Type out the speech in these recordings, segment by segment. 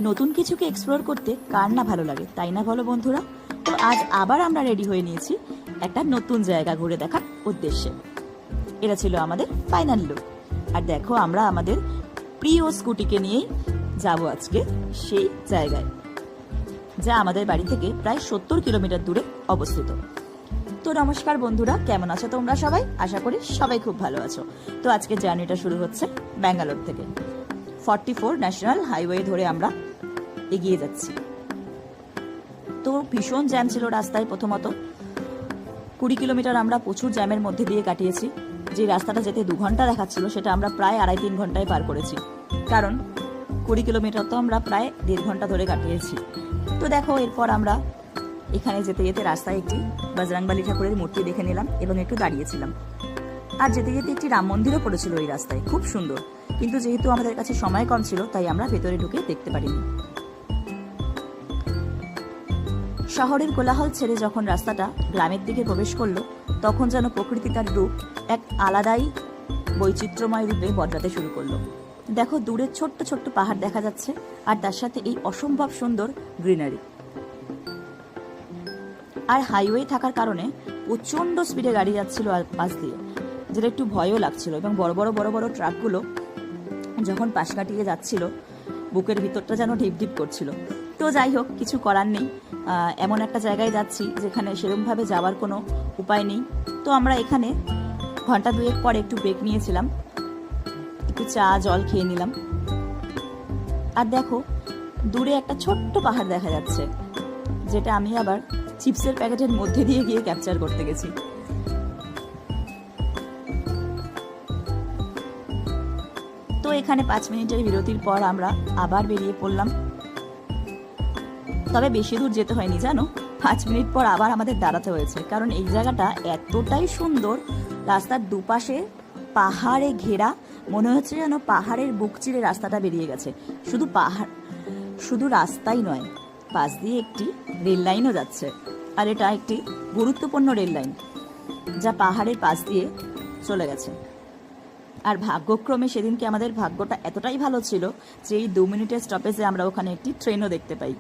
নতুন কিছুকে এক্সপ্লোর করতে কার না ভালো লাগে, তাই না বলো বন্ধুরা? তো আজ আবার আমরা রেডি হয়ে নিয়েছি একটা নতুন জায়গা ঘুরে দেখার উদ্দেশ্যে। এটা ছিল আমাদের ফাইনাল লুক। আর দেখো, আমরা আমাদের প্রিয় স্কুটিকে নিয়েই যাব আজকে সেই জায়গায়, যা আমাদের বাড়ি থেকে প্রায় 70 কিলোমিটার দূরে অবস্থিত। তো নমস্কার বন্ধুরা, কেমন আছো তোমরা সবাই? আশা করি সবাই খুব ভালো আছো। তো আজকে জার্নিটা শুরু হচ্ছে ব্যাঙ্গালোর থেকে। 44 ন্যাশনাল হাইওয়ে ধরে আমরা এগিয়ে যাচ্ছি। তো ভীষণ জ্যাম ছিল রাস্তায়। প্রথমত 20 কিলোমিটার আমরা প্রচুর জ্যামের মধ্যে দিয়ে কাটিয়েছি। যে রাস্তাটা যেতে 2 ঘন্টা দেখাচ্ছিল, সেটা আমরা প্রায় 2.5-3 ঘন্টায় পার করেছি। কারণ 20 কিলোমিটার তো আমরা প্রায় 1.5 ঘন্টা ধরে কাটিয়েছি। তো দেখো, এরপর আমরা এখানে যেতে যেতে রাস্তায় একটি বজরংবলী ঠাকুরের মূর্তি দেখে নিলাম এবং একটু দাঁড়িয়েছিলাম। আর যেতে যেতে একটি রাম মন্দিরও পড়েছিল এই রাস্তায়, খুব সুন্দর। কিন্তু যেহেতু আমাদের কাছে সময় কম ছিল, তাই আমরা ভেতরে ঢুকে দেখতে পারিনি। শহরের কোলাহল ছেড়ে যখন রাস্তাটা গ্রামের দিকে প্রবেশ করলো, তখন যেন প্রকৃতি তার রূপ এক আলাদাই বৈচিত্র্যময় রূপে বদলাতে শুরু করলো। দেখো, দূরে ছোট্ট ছোট্ট পাহাড় দেখা যাচ্ছে, আর তার সাথে এই অসম্ভব সুন্দর গ্রিনারি। আর হাইওয়ে থাকার কারণে প্রচণ্ড স্পিডে গাড়ি যাচ্ছিল পাশ দিয়ে, যেটা একটু ভয়ও লাগছিল। এবং বড় বড় ট্রাকগুলো যখন পাশ কাটিয়ে যাচ্ছিল, বুকের ভিতরটা যেন ঢিপ ঢিপ করছিল। তো যাই হোক, কিছু করার নেই। এমন একটা জায়গায় যাচ্ছি যেখানে সেরকমভাবে যাওয়ার কোনো উপায় নেই। তো আমরা এখানে ঘন্টা 2 পরে একটু ব্রেক নিয়েছিলাম, একটু চা জল খেয়ে নিলাম। আর দেখো, দূরে একটা ছোট্ট পাহাড় দেখা যাচ্ছে, যেটা আমি আবার চিপসের প্যাকেটের মধ্যে দিয়ে গিয়ে ক্যাপচার করতে গেছি। তো এখানে 5 মিনিটের বিরতির পর আমরা আবার বেরিয়ে পড়লাম। তবে বেশি দূর যেতে হয়নি জানো, 5 মিনিট পর আবার আমাদের দাঁড়াতে হয়েছে। কারণ এই জায়গাটা এতটাই সুন্দর, রাস্তার দুপাশে পাহাড়ে ঘেরা, মনে হচ্ছে যেন পাহাড়ের বুক চিরে রাস্তাটা বেরিয়ে গেছে। শুধু রাস্তাই নয়, পাশ দিয়ে একটি রেল লাইনও যাচ্ছে। আর এটা একটি গুরুত্বপূর্ণ রেল লাইন, যা পাহাড়ের পাশ দিয়ে চলে গেছে। আর ভাগ্যক্রমে সেদিনকে আমাদের ভাগ্যটা এতটাই ভালো ছিল যে এই 2 মিনিটের স্টপেজে আমরা ওখানে একটি ট্রেনও দেখতে পাই।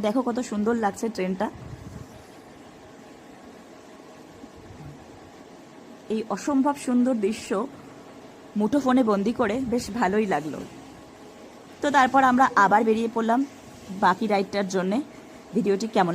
দেখো কত সুন্দর লাগছে ট্রেনটা। এই অসম্ভব সুন্দর দৃশ্য মুঠোফোনে বন্দি করে বেশ ভালোই লাগলো। তো তারপর আমরা আবার বেরিয়ে পড়লাম বাকি রাইডটার জন্যে। ভিডিওটি কেমন